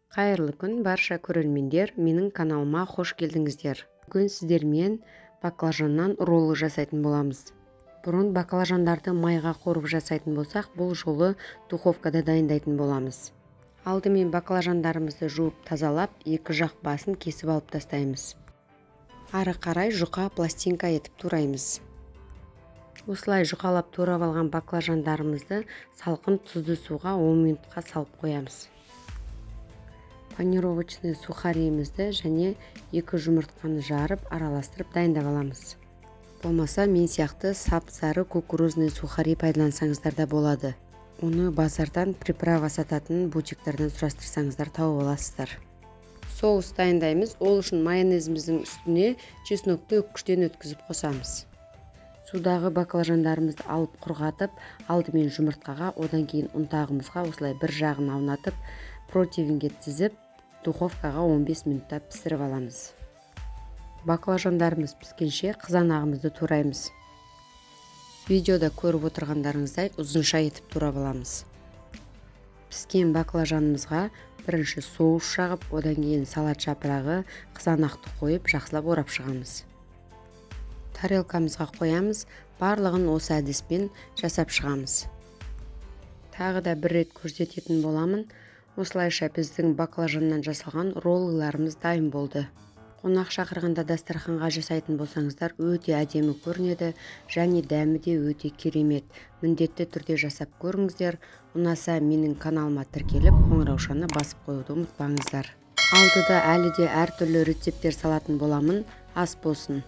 Қайырлы күн барша көрермендер, менің каналыма қош келдіңіздер. Бүгін сіздермен баклажаннан роллы жасайтын боламыз. Бұрын баклажандарды майға қорып жасайтын болсақ, бұл жолы духовкада дайындайтын боламыз. Алдымен баклажандарымызды жуып тазалап, екі жақ басын кесіп алып тастаймыз. Ары қарай жұқа пластинка етіп тураймыз. Осылай жұқалап турап алған баклажандарымызды салқын тұзды суға 10 минутқа салып қоямыз. Панировочный сухаримізді және 2 жұмыртқаны жарып араластырып дайындап аламыз. Болмаса мен сияқты сап-сары кукурузный сухари пайдалансаңыздар да болады. Оны базардан приправа сататын бутиктардан сұрастырсаңыздар тауып аласыздар. Соус дайындаймыз. Ол үшін майонезіміздің үстіне чеснокты үккіштен өткізіп қосамыз. Судағы баклажандарымызды алып құрғатып, алдымен жұмыртқаға, одан кейін ұнтағымызға осылай бір жағын аунатып, противенге тізіп, духовкаға 15 минутта пісіріп аламыз. Баклажандарымыз піскенше қызанағымызды тураймыз. Видеода көріп отырғандарыңыздай ұзынша етіп турап аламыз. Піскен баклажанымызға бірінші соус жағып, одан кейін салат жапырағы, қызанақты қойып, жақсылап орап шығамыз. Тарелкамызға қоямыз, барлығын осы әдіспен жасап шығамыз. Тағы да бір рет көрсететін боламын. Осылайша біздің баклажаннан жасалған роллыларымыз дайын болды. Қонақ шақырғанда дастарханға жасайтын болсаңыздар өте әдемі көрінеді, және дәмі де өте керемет. Міндетті түрде жасап көріңіздер. Ұнаса менің каналыма тіркеліп, қоңыраушаны басып қоюды ұмытпаңыздар. Алдыда әлі де әртүрлі рецепттер салатын боламын. Ас болсын.